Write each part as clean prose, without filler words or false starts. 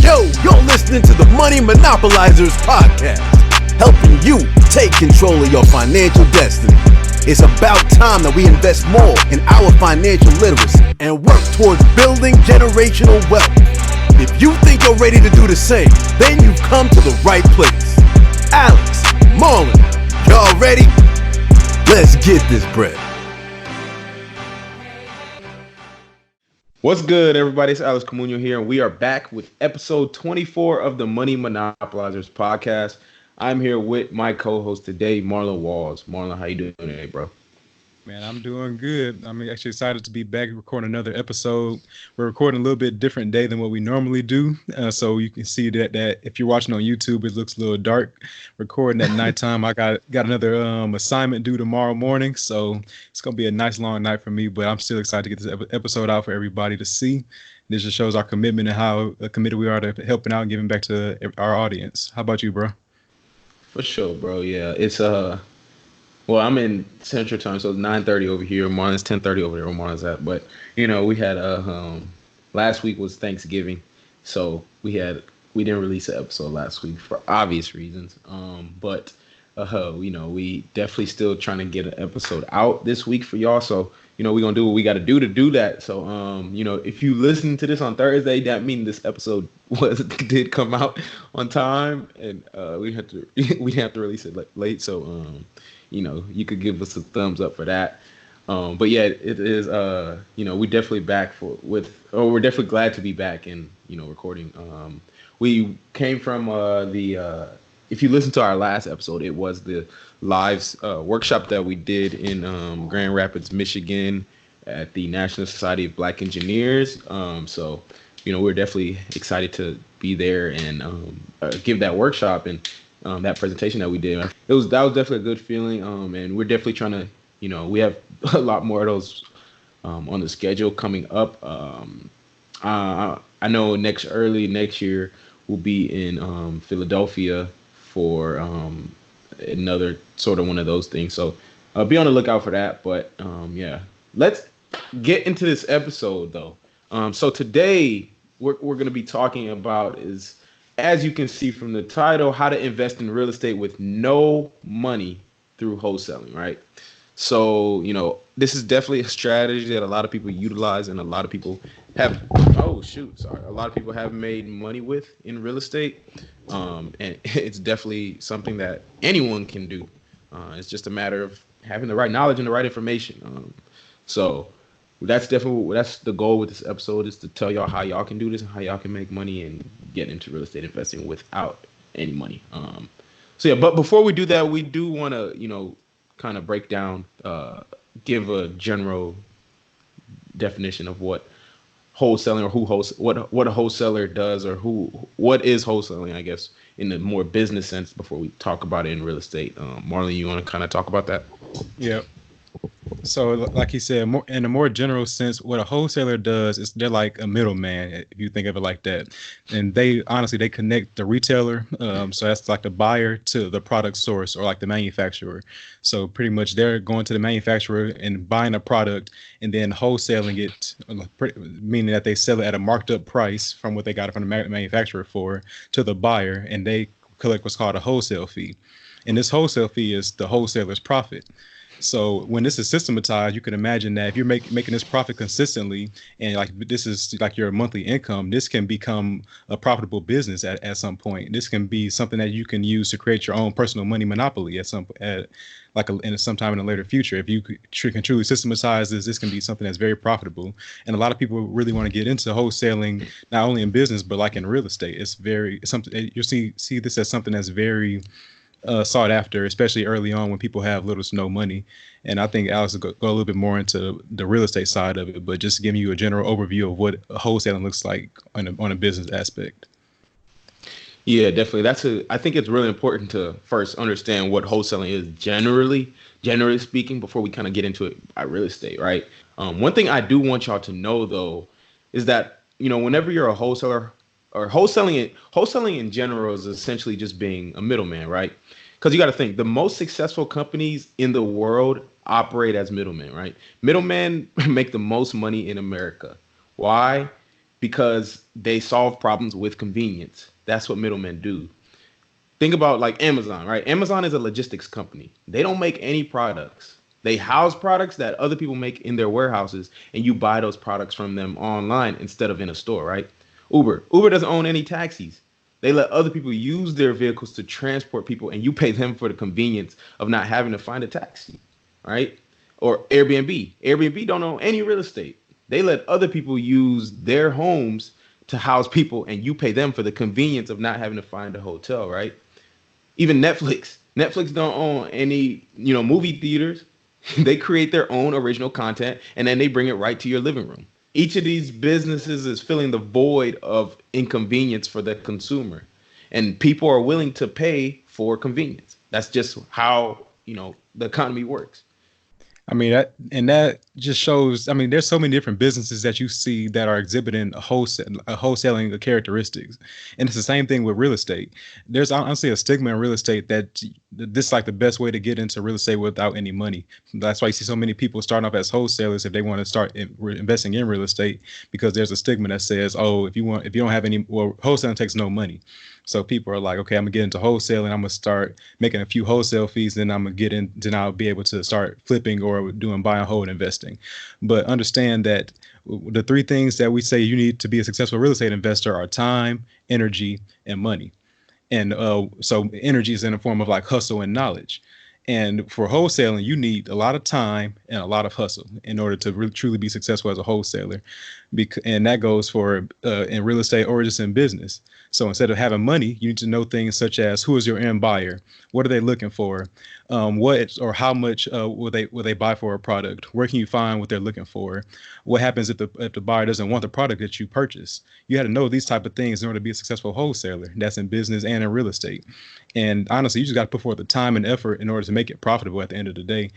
Yo, you're listening to the Money Monopolizers podcast, helping you take control of your financial destiny. It's about time that we invest more in our financial literacy and work towards building generational wealth. If you think you're ready to do the same, then you've come to the right place. Alex, Marlon, y'all ready? Let's get this bread. What's good, everybody? It's Alex Comunio here, and we are back with episode 24 of the Money Monopolizers podcast. I'm here with my co-host today, Marlon Walls. Marlon, how you doing today, bro? Man, I'm doing good. I'm actually excited to be back recording another episode. We're recording a little bit different day than what we normally do. So you can see that if you're watching on YouTube, it looks a little dark. Recording at nighttime. I got another assignment due tomorrow morning. So it's going to be a nice long night for me, but I'm still excited to get this episode out for everybody to see. This just shows our commitment and how committed we are to helping out and giving back to our audience. How about you, bro? For sure, bro. Yeah, it's well, I'm in Central Time, so it's 9:30 over here. Marlon's 10:30 over there where Marlon's at. But, you know, we had last week was Thanksgiving, so we didn't release an episode last week for obvious reasons. But you know, we definitely still trying to get an episode out this week for y'all. So, you know, we're going to do what we got to do that. So, you know, if you listen to this on Thursday, that means this episode did come out on time, and we didn't have to release it late. So, you know, you could give us a thumbs up for that. But yeah, it is, you know, we're definitely back we're definitely glad to be back and, you know, recording. We came from if you listen to our last episode, it was the live workshop that we did in Grand Rapids, Michigan at the National Society of Black Engineers. So, you know, we're definitely excited to be there and give that workshop and that presentation that we did. That was definitely a good feeling. And we're definitely trying to, you know, we have a lot more of those on the schedule coming up. I know early next year we'll be in Philadelphia for another sort of one of those things. So be on the lookout for that. But yeah, let's get into this episode though. So today we're going to be talking about is, as you can see from the title, how to invest in real estate with no money through wholesaling, right? So, you know, this is definitely a strategy that a lot of people utilize and a lot of people have, a lot of people have made money with in real estate. And it's definitely something that anyone can do. It's just a matter of having the right knowledge and the right information. So that's the goal with this episode, is to tell y'all how y'all can do this and how y'all can make money and get into real estate investing without any money. So yeah, but before we do that, we do want to, you know, kind of break down, give a general definition of what wholesaling or what a wholesaler does, or what is wholesaling, I guess, in the more business sense before we talk about it in real estate. Marlon, you want to kind of talk about that? Yeah. So like he said, in a more general sense, what a wholesaler does is they're like a middleman, if you think of it like that. And they connect the retailer. So that's like the buyer to the product source, or like the manufacturer. So pretty much they're going to the manufacturer and buying a product and then wholesaling it, meaning that they sell it at a marked up price from what they got it from the manufacturer for to the buyer, and they collect what's called a wholesale fee. And this wholesale fee is the wholesaler's profit. So when this is systematized, you can imagine that if you're making this profit consistently, and like this is like your monthly income, this can become a profitable business at some point. This can be something that you can use to create your own personal money monopoly sometime in the later future. If you can truly systematize this can be something that's very profitable. And a lot of people really want to get into wholesaling, not only in business but like in real estate. It's something you see this as something that's very sought after, especially early on when people have little to no money. And I think Alex will go a little bit more into the real estate side of it, but just giving you a general overview of what wholesaling looks like on a business aspect. Yeah, definitely. I think it's really important to first understand what wholesaling is generally speaking, before we kind of get into it by real estate, right? One thing I do want y'all to know though is that, you know, whenever you're a wholesaler, or wholesaling in general is essentially just being a middleman, right? Because you got to think, the most successful companies in the world operate as middlemen, right? Middlemen make the most money in America. Why? Because they solve problems with convenience. That's what middlemen do. Think about like Amazon, right? Amazon is a logistics company. They don't make any products. They house products that other people make in their warehouses, and you buy those products from them online instead of in a store, right? Uber doesn't own any taxis. They let other people use their vehicles to transport people, and you pay them for the convenience of not having to find a taxi, right? Or Airbnb don't own any real estate. They let other people use their homes to house people, and you pay them for the convenience of not having to find a hotel, right? Even Netflix don't own any, movie theaters. They create their own original content, and then they bring it right to your living room. Each of these businesses is filling the void of inconvenience for the consumer, and people are willing to pay for convenience. That's just how, the economy works. I mean, that just shows. I mean, there's so many different businesses that you see that are exhibiting a wholesaling characteristics, and it's the same thing with real estate. There's honestly a stigma in real estate that this is like the best way to get into real estate without any money. That's why you see so many people starting off as wholesalers if they want to start investing in real estate, because there's a stigma that says, oh, if you don't have any, well, wholesaling takes no money. So people are like, okay, I'm gonna get into wholesaling. I'm gonna start making a few wholesale fees, then I'm gonna get in, then I'll be able to start flipping or doing buy and hold investing. But understand that the three things that we say you need to be a successful real estate investor are time, energy, and money. And so energy is in the form of like hustle and knowledge. And for wholesaling, you need a lot of time and a lot of hustle in order to really truly be successful as a wholesaler. And that goes for in real estate or just in business. So instead of having money, you need to know things such as who is your end buyer, what are they looking for, what or how much will they buy for a product, where can you find what they're looking for, what happens if the buyer doesn't want the product that you purchase. You had to know these type of things in order to be a successful wholesaler. That's in business and in real estate. And honestly, you just got to put forth the time and effort in order to make it profitable at the end of the day.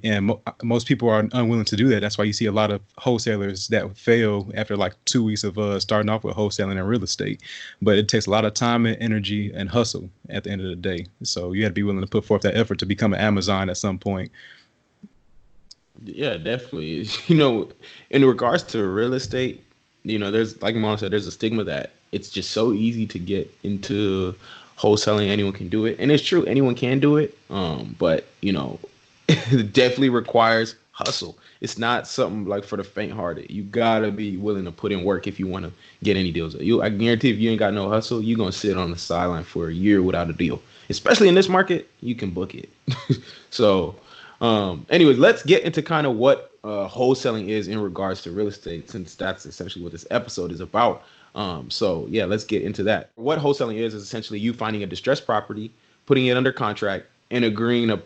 And most people are unwilling to do that. That's why you see a lot of wholesalers that fail after like 2 weeks of starting off with wholesaling and real estate. But it takes a lot of time and energy and hustle at the end of the day. So you have to be willing to put forth that effort to become an Amazon at some point. Yeah, definitely. In regards to real estate, there's, like Mom said, there's a stigma that it's just so easy to get into wholesaling. Anyone can do it. And it's true, anyone can do it. But, it definitely requires hustle. It's not something like for the faint-hearted. You gotta be willing to put in work if you want to get any deals. I guarantee if you ain't got no hustle, you're gonna sit on the sideline for a year without a deal. Especially in this market, you can book it. So, anyways, let's get into kind of what wholesaling is in regards to real estate, since that's essentially what this episode is about. So yeah, let's get into that. What wholesaling is essentially you finding a distressed property, putting it under contract, and agreeing to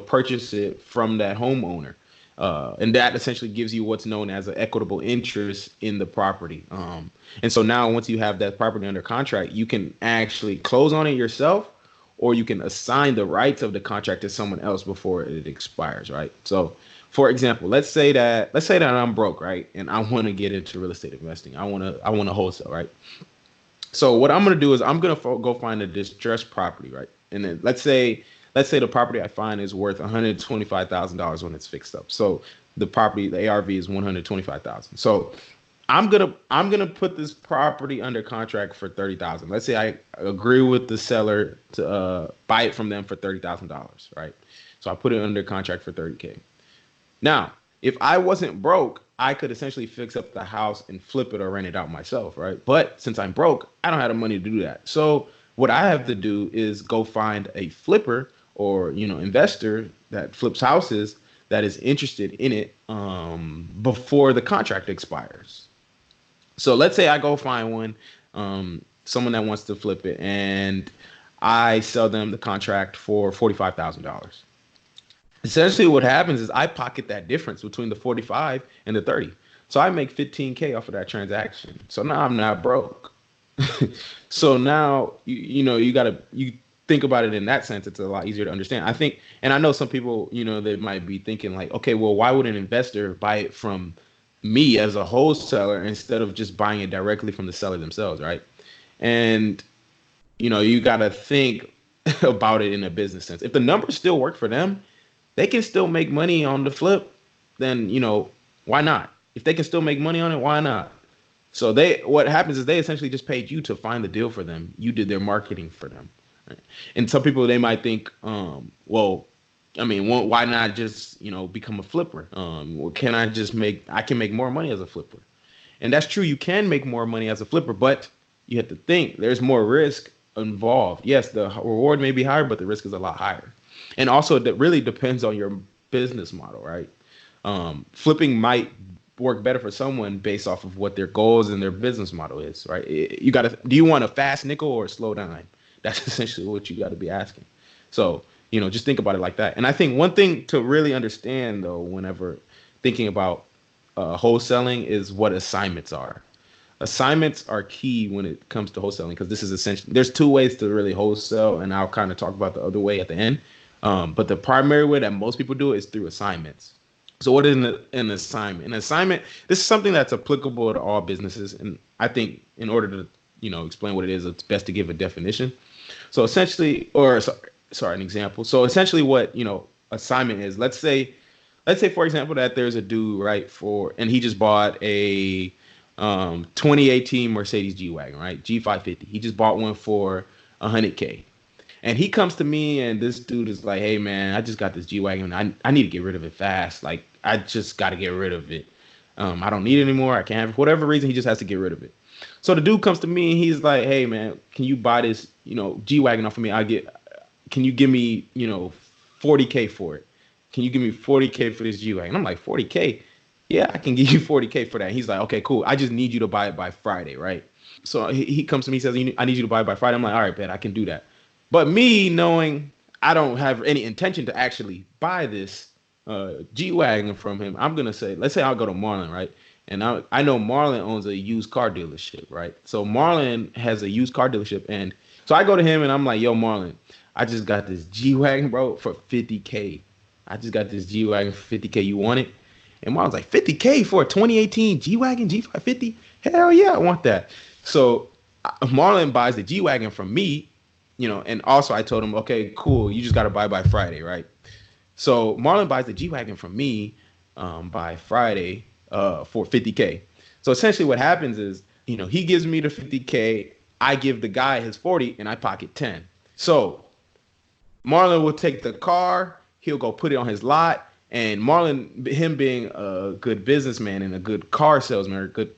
purchase it from that homeowner. And that essentially gives you what's known as an equitable interest in the property. And so now once you have that property under contract, you can actually close on it yourself, or you can assign the rights of the contract to someone else before it expires, right? So for example, let's say that I'm broke, right? And I want to get into real estate investing. I want to wholesale, right? So what I'm going to do is I'm going to go find a distressed property, right? And then let's say the property I find is worth $125,000 when it's fixed up. So the ARV is $125,000. So I'm gonna put this property under contract for $30,000. Let's say I agree with the seller to buy it from them for $30,000, right? So I put it under contract for $30K. Now, if I wasn't broke, I could essentially fix up the house and flip it or rent it out myself, right? But since I'm broke, I don't have the money to do that. So what I have to do is go find a flipper or investor that flips houses that is interested in it before the contract expires. So let's say I go find one, someone that wants to flip it, and I sell them the contract for $45,000. Essentially what happens is I pocket that difference between the 45 and the 30. So I make $15K off of that transaction. So now I'm not broke. So now you think about it in that sense, it's a lot easier to understand. I think, and I know some people, they might be thinking like, okay, well, why would an investor buy it from me as a wholesaler instead of just buying it directly from the seller themselves, right? And you got to think about it in a business sense. If the numbers still work for them, they can still make money on the flip, then, why not? If they can still make money on it, why not? So what happens is they essentially just paid you to find the deal for them. You did their marketing for them. Right? And some people, they might think, well, I mean, why not just, become a flipper? I can make more money as a flipper. And that's true. You can make more money as a flipper, but you have to think there's more risk involved. Yes, the reward may be higher, but the risk is a lot higher. And also, that really depends on your business model, right? Flipping might work better for someone based off of what their goals and their business model is, right? Do you want a fast nickel or a slow dime? That's essentially what you got to be asking. So, just think about it like that. And I think one thing to really understand, though, whenever thinking about wholesaling, is what assignments are. Assignments are key when it comes to wholesaling, because this is essentially, there's two ways to really wholesale, and I'll kind of talk about the other way at the end. But the primary way that most people do it is through assignments. So what is an assignment? An assignment, this is something that's applicable to all businesses. And I think in order to, explain what it is, it's best to give a definition. So essentially, an example. So essentially what, assignment is, let's say, for example, that there's a dude, right, and he just bought a 2018 Mercedes G-Wagon, right? G550. He just bought one for $100K. And he comes to me, and this dude is like, hey, man, I just got this G-Wagon. I need to get rid of it fast. Like, I just got to get rid of it. I don't need it anymore. I can't have it. For whatever reason, he just has to get rid of it. So the dude comes to me, and he's like, hey, man, can you buy this, G-Wagon off of me? Can you give me, $40K for it? Can you give me $40K for this G-Wagon? I'm like, $40K? Yeah, I can give you $40K for that. And he's like, okay, cool. I just need you to buy it by Friday, right? So he comes to me, says, I need you to buy it by Friday. I'm like, all right, bet, I can do that. But me knowing I don't have any intention to actually buy this G-Wagon from him, I'm going to say, let's say I'll go to Marlin, right? And I know Marlin owns a used car dealership, right? So Marlin has a used car dealership. And so I go to him and I'm like, yo, Marlin, I just got this G-Wagon, bro, for $50K. I just got this G-Wagon for $50K. You want it? And Marlin's like, $50K for a 2018 G-Wagon G550? Hell yeah, I want that. So Marlin buys the G-Wagon from me. And also I told him, okay, cool, you just got to buy by Friday, right? So Marlon buys the G-Wagon from me by Friday for $50K. So essentially what happens is, he gives me the $50K, I give the guy his 40, and I pocket 10. So Marlon will take the car, he'll go put it on his lot, and Marlon, him being a good businessman and a good car salesman, or a good,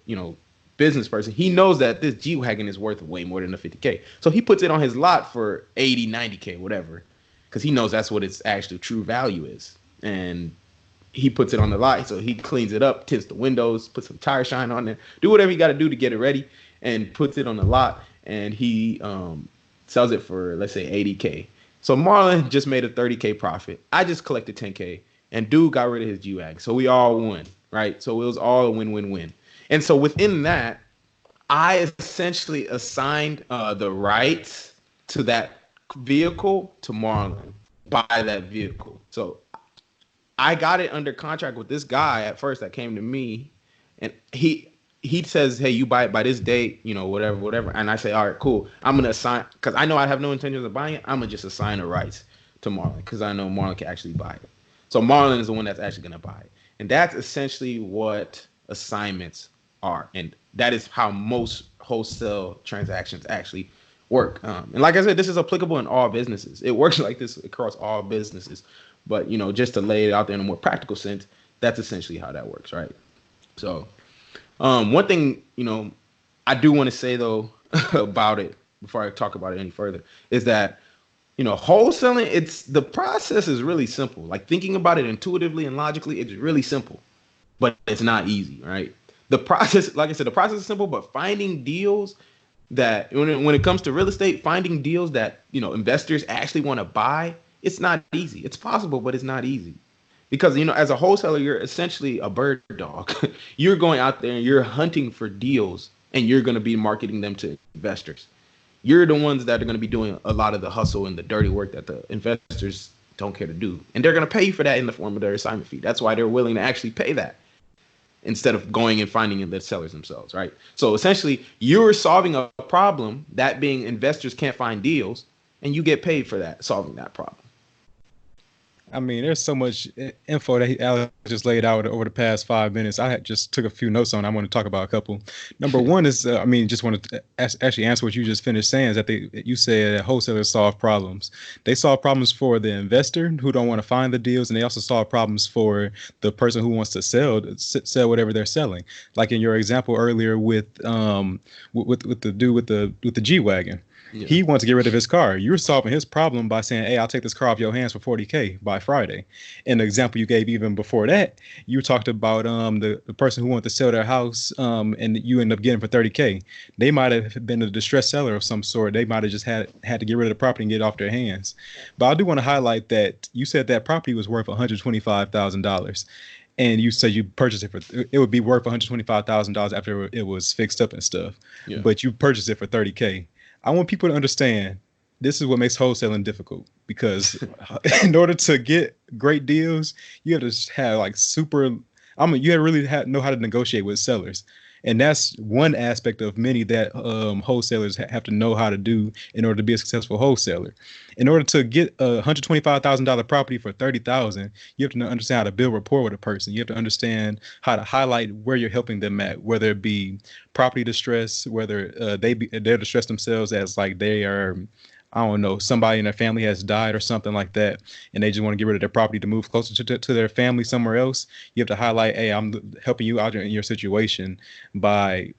business person, he knows that this G-Wagon is worth way more than the $50K. So he puts it on his lot for $80, $90K, whatever, because he knows that's what its actual true value is. And he puts it on the lot, so he cleans it up, tints the windows, puts some tire shine on there, do whatever you got to do to get it ready, and puts it on the lot, and he sells it for, let's say, $80K. So Marlon just made a $30K profit. I just collected $10K, and dude got rid of his G-Wagon. So we all won, right? So it was all a win-win-win. And so within that, I essentially assigned the rights to that vehicle to Marlon, buy that vehicle. So I got it under contract with this guy at first that came to me, and he says, hey, you buy it by this date, whatever. And I say, all right, cool. I'm going to assign, because I know I have no intentions of buying it. I'm going to just assign the rights to Marlon, because I know Marlon can actually buy it. So Marlon is the one that's actually going to buy it. And that's essentially what assignments are. And that is how most wholesale transactions actually work. And like I said, this is applicable in all businesses. It works like this across all businesses. But, just to lay it out there in a more practical sense, that's essentially how that works, right? So one thing, I do want to say, though, about it before I talk about it any further, is that, wholesaling, the process is really simple. Like, thinking about it intuitively and logically, it's really simple, but it's not easy, right? The process, like I said, the process is simple, but finding deals that, when it comes to real estate, finding deals that, investors actually want to buy, it's not easy. It's possible, but it's not easy. Because, as a wholesaler, you're essentially a bird dog. You're going out there and you're hunting for deals, and you're going to be marketing them to investors. You're the ones that are going to be doing a lot of the hustle and the dirty work that the investors don't care to do. And they're going to pay you for that in the form of their assignment fee. That's why they're willing to actually pay that, instead of going and finding the sellers themselves, right? So essentially, you're solving a problem, that being investors can't find deals, and you get paid for that, solving that problem. I mean, there's so much info that Alex just laid out over the past 5 minutes. Just took a few notes on. I want to talk about a couple. Number one is, I mean, just wanted to actually answer what you just finished saying, is that you said that wholesalers solve problems. They solve problems for the investor who don't want to find the deals, and they also solve problems for the person who wants to sell whatever they're selling. Like in your example earlier with the dude with the G-Wagon. Yeah. He wants to get rid of his car. You're solving his problem by saying, hey, I'll take this car off your hands for $40K by Friday. And the example you gave even before that, you talked about the person who wanted to sell their house and you end up getting for $30K. They might have been a distressed seller of some sort. They might have just had to get rid of the property and get it off their hands. But I do want to highlight that you said that property was worth $125,000. And you said you purchased it would be worth $125,000 after it was fixed up and stuff. Yeah. But you purchased it for $30K. I want people to understand this is what makes wholesaling difficult, because in order to get great deals, you have to have you know how to negotiate with sellers. And that's one aspect of many that wholesalers have to know how to do in order to be a successful wholesaler. In order to get a $125,000 property for $30,000, you have to understand how to build rapport with a person. You have to understand how to highlight where you're helping them at, whether it be property distress, whether they're distressed themselves as like they are, I don't know, somebody in their family has died or something like that, and they just want to get rid of their property to move closer to their family somewhere else. You have to highlight, hey, I'm helping you out in your situation by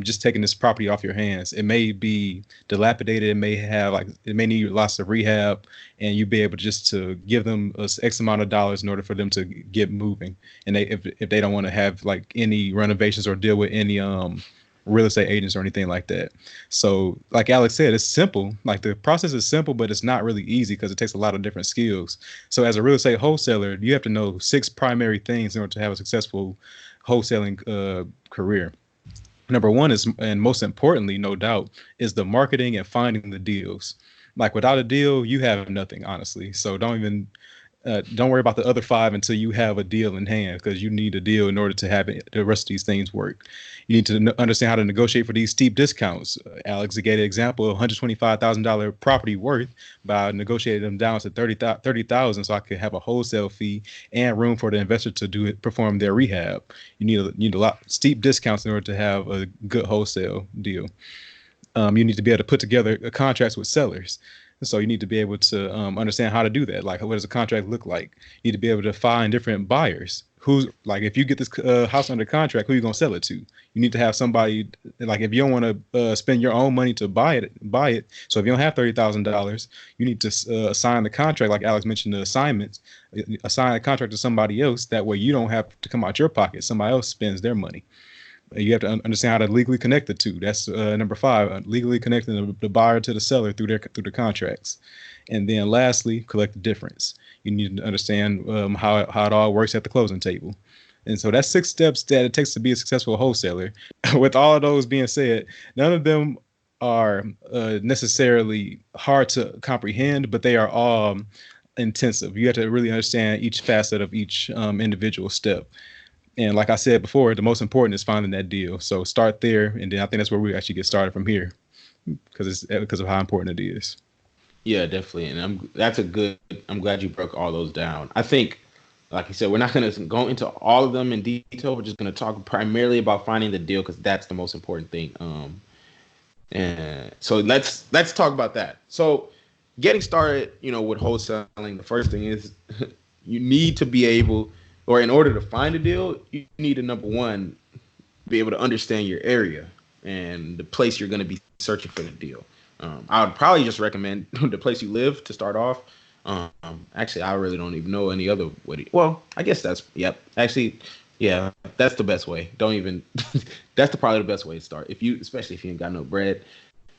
just taking this property off your hands. It may be dilapidated. It may need lots of rehab, and you be able just to give them X amount of dollars in order for them to get moving. And if they don't want to have like any renovations or deal with any real estate agents or anything like that. So like Alex said, it's simple. Like the process is simple, but it's not really easy because it takes a lot of different skills. So as a real estate wholesaler, you have to know 6 primary things in order to have a successful wholesaling career. Number one is, and most importantly, no doubt, is the marketing and finding the deals. Like without a deal, you have nothing, honestly. So don't worry about the other 5 until you have a deal in hand, because you need a deal in order to have the rest of these things work. You need to understand how to negotiate for these steep discounts. Alex gave an example of $125,000 property worth by negotiating them down to $30,000 so I could have a wholesale fee and room for the investor to perform their rehab. You need a lot steep discounts in order to have a good wholesale deal. You need to be able to put together contracts with sellers. So you need to be able to understand how to do that. Like, what does a contract look like? You need to be able to find different buyers. If you get this house under contract, who are you going to sell it to? You need to have somebody, like if you don't want to spend your own money to buy it. So if you don't have $30,000, you need to assign the contract, like Alex mentioned, the assignments, assign a contract to somebody else. That way you don't have to come out your pocket. Somebody else spends their money. You have to understand how to legally connect the two. That's number 5, legally connecting the buyer to the seller through the contracts. And then lastly, collect the difference. You need to understand how it all works at the closing table. And so that's 6 steps that it takes to be a successful wholesaler. With all of those being said, none of them are necessarily hard to comprehend, but they are all intensive. You have to really understand each facet of each individual step. And like I said before, the most important is finding that deal. So start there, and then I think that's where we actually get started from here, because of how important it is. Yeah, definitely. And I'm glad you broke all those down. I think, like you said, we're not going to go into all of them in detail. We're just going to talk primarily about finding the deal, because that's the most important thing. And so let's talk about that. So getting started, with wholesaling, the first thing is you need to be able, or in order to find a deal, you need to, number one, be able to understand your area and the place you're going to be searching for the deal. I would probably just recommend the place you live to start off. Actually, I really don't even know any other way. Well, I guess that's the best way. That's probably the best way to start. Especially if you ain't got no bread,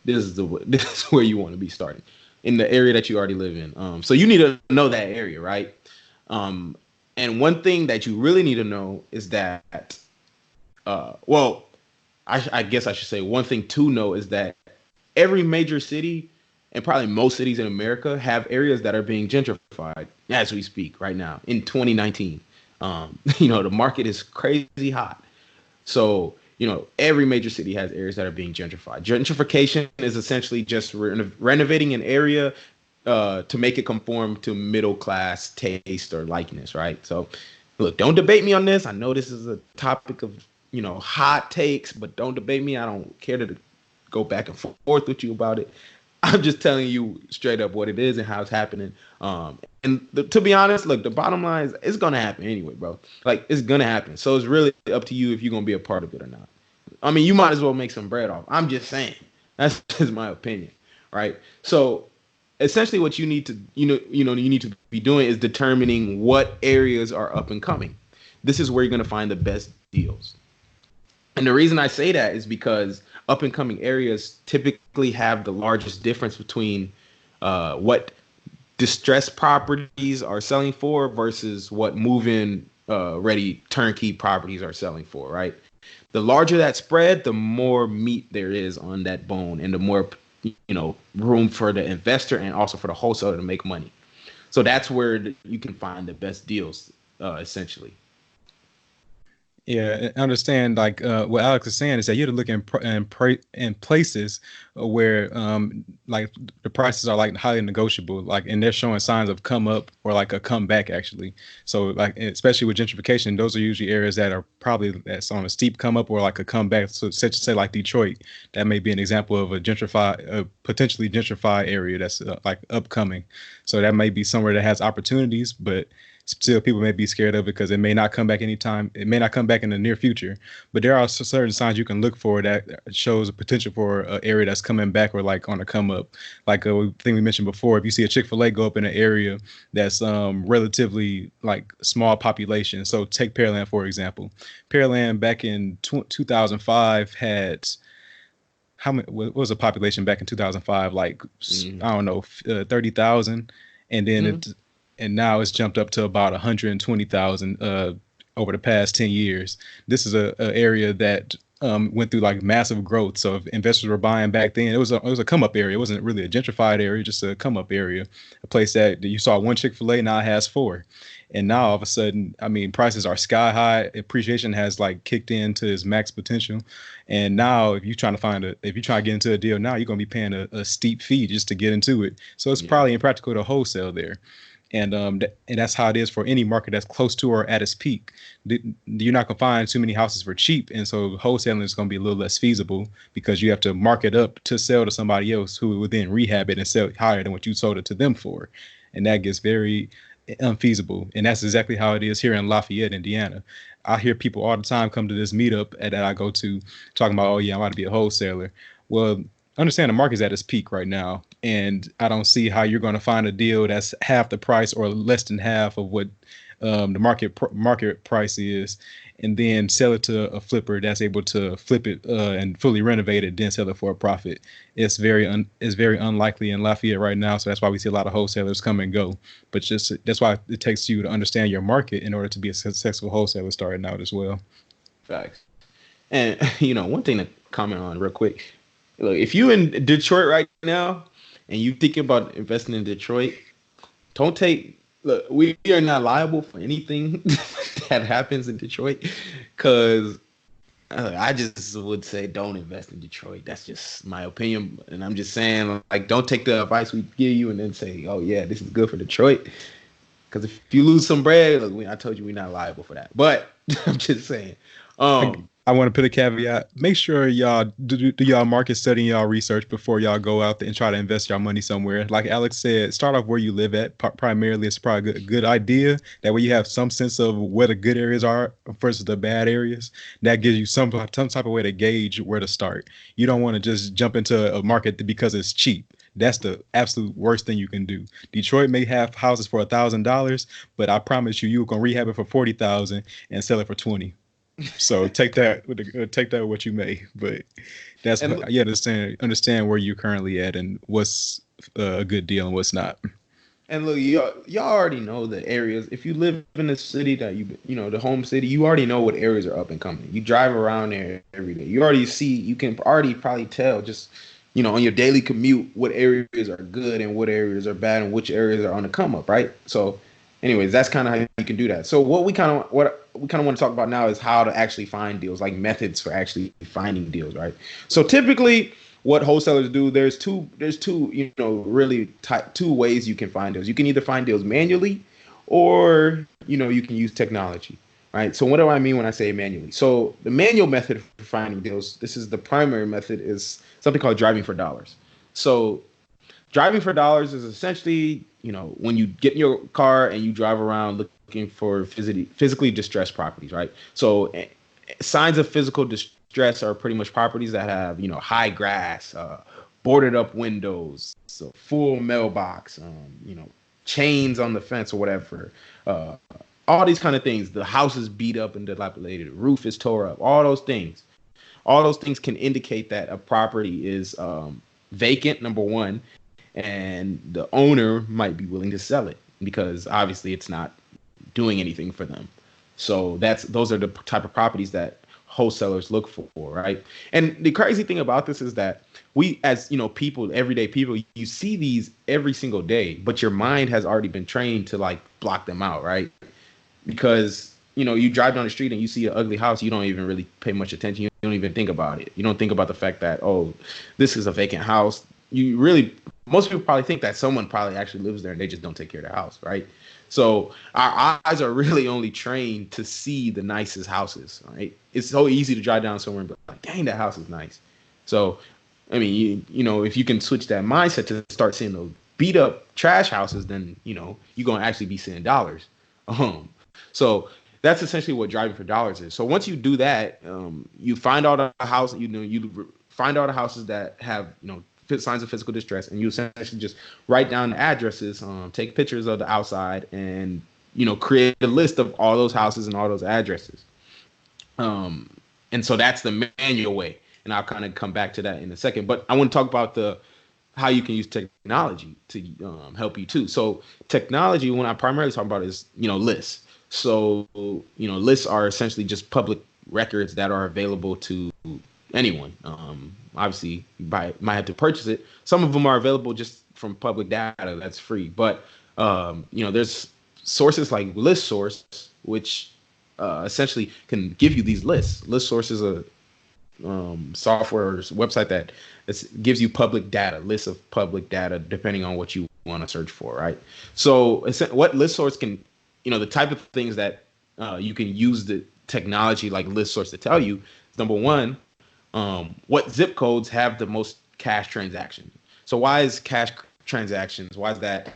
this is where you want to be starting, in the area that you already live in. So you need to know that area, right? And one thing that you really need to know is that, I guess I should say one thing to know is that every major city, and probably most cities in America, have areas that are being gentrified as we speak right now in 2019. The market is crazy hot. So, every major city has areas that are being gentrified. Gentrification is essentially just renovating an area to make it conform to middle class taste or likeness, right? So, look, don't debate me on this. I know this is a topic of hot takes, but don't debate me. I don't care to go back and forth with you about it. I'm just telling you straight up what it is and how it's happening. To be honest, look, the bottom line is it's gonna happen anyway, bro. Like it's gonna happen. So it's really up to you if you're gonna be a part of it or not. I mean, you might as well make some bread off. I'm just saying. That's just my opinion, right? So essentially, what you need to you need to be doing is determining what areas are up and coming. This is where you're gonna find the best deals. And the reason I say that is because up and coming areas typically have the largest difference between what distressed properties are selling for versus what move-in ready turnkey properties are selling for, right? The larger that spread, the more meat there is on that bone and the more room for the investor and also for the wholesaler to make money. So that's where you can find the best deals, essentially. Yeah, I understand. Like what Alex is saying is that you have to look in places where like the prices are like highly negotiable, like, and they're showing signs of come up or like a comeback actually. So like especially with gentrification, those are usually areas that are probably that's on a steep come up or like a comeback. So say like Detroit, that may be an example of a potentially gentrified area that's like upcoming. So that may be somewhere that has opportunities, but still people may be scared of it because it may not come back anytime. It may not come back in the near future, but there are certain signs you can look for that shows a potential for an area that's coming back or like on a come up. Like a thing we mentioned before, if you see a Chick-fil-A go up in an area that's relatively like small population. So take Pearland, for example. Pearland back in 2005 had what was the population back in 2005? Like, I don't know, 30,000. And then and now it's jumped up to about 120,000 over the past 10 years. This is a area that went through like massive growth. So if investors were buying back then, it was a come up area. It wasn't really a gentrified area, just a come up area, a place that you saw one Chick-fil-A, now it has 4. And now all of a sudden, I mean, prices are sky high. Appreciation has like kicked into its max potential. And now if you're trying to get into a deal now, you're going to be paying a steep fee just to get into it. So it's probably impractical to wholesale there. And that's how it is for any market that's close to or at its peak. You're not going to find too many houses for cheap. And so wholesaling is going to be a little less feasible because you have to mark it up to sell to somebody else who would then rehab it and sell it higher than what you sold it to them for. And that gets very unfeasible. And that's exactly how it is here in Lafayette, Indiana. I hear people all the time come to this meetup that I go to talking about, oh, yeah, I want to be a wholesaler. Well, understand the market's at its peak right now. And I don't see how you're going to find a deal that's half the price or less than half of what the market price is, and then sell it to a flipper that's able to flip it and fully renovate it, then sell it for a profit. It's very unlikely in Lafayette right now. So that's why we see a lot of wholesalers come and go. But that's why it takes you to understand your market in order to be a successful wholesaler starting out as well. Facts. And one thing to comment on real quick. Look, if you in Detroit right now and you thinking about investing in Detroit, look, we are not liable for anything that happens in Detroit, because I just would say don't invest in Detroit. That's just my opinion. And I'm just saying, like, don't take the advice we give you and then say, oh, yeah, this is good for Detroit. Because if you lose some bread, look, I told you we're not liable for that. But I'm just saying. I want to put a caveat. Make sure y'all do y'all market study and y'all research before y'all go out there and try to invest y'all money somewhere. Like Alex said, start off where you live at. Primarily, it's probably a good idea. That way you have some sense of where the good areas are versus the bad areas. That gives you some type of way to gauge where to start. You don't want to just jump into a market because it's cheap. That's the absolute worst thing you can do. Detroit may have houses for $1,000, but I promise you're gonna rehab it for $40,000 and sell it for $20,000. So take that with what you may, but that's you understand where you're currently at and what's a good deal and what's not. And look, y'all already know the areas. If you live in a city that the home city, you already know what areas are up and coming. You drive around there every day. You can already probably tell just on your daily commute what areas are good and what areas are bad and which areas are on the come up, right? So anyways, that's kind of how you can do that. So what we kind of want to talk about now is how to actually find deals, like methods for actually finding deals, right? So typically what wholesalers do, there's two really two ways you can find deals. You can either find deals manually, or you can use technology, right? So what do I mean when I say manually? So the manual method for finding deals, this is the primary method, is something called driving for dollars. So driving for dollars is essentially, when you get in your car and you drive around looking for physically distressed properties, right? So signs of physical distress are pretty much properties that have, high grass, boarded up windows, so full mailbox, chains on the fence or whatever. All these kind of things. The house is beat up and dilapidated. The roof is tore up. All those things. All those things can indicate that a property is vacant, number one, and the owner might be willing to sell it because obviously it's not doing anything for them. So those are the type of properties that wholesalers look for, right? And the crazy thing about this is that we, as people, everyday people, you see these every single day, but your mind has already been trained to like block them out, right? Because you drive down the street and you see an ugly house, you don't even really pay much attention. You don't even think about it. You don't think about the fact that, oh, this is a vacant house. Most people probably think that someone probably actually lives there and they just don't take care of their house, right? So our eyes are really only trained to see the nicest houses, right? It's so easy to drive down somewhere and be like, dang, that house is nice. So, I mean, if you can switch that mindset to start seeing those beat up trash houses, then, you're going to actually be seeing dollars. So that's essentially what driving for dollars is. So once you do that, you find all the houses, you find all the houses that have, signs of physical distress, and you essentially just write down the addresses, take pictures of the outside, and create a list of all those houses and all those addresses. And so that's the manual way, and I'll kind of come back to that in a second. But I want to talk about how you can use technology to help you too. So technology, when I primarily talk about, is lists. So lists are essentially just public records that are available to anyone. Obviously, you might have to purchase it. Some of them are available just from public data that's free. But there's sources like ListSource, which essentially can give you these lists. ListSource is a software or website that gives you public data, lists of public data, depending on what you want to search for, right? So what ListSource can, the type of things that you can use the technology like ListSource to tell you, number one, what zip codes have the most cash transactions. So why is cash transactions, why is that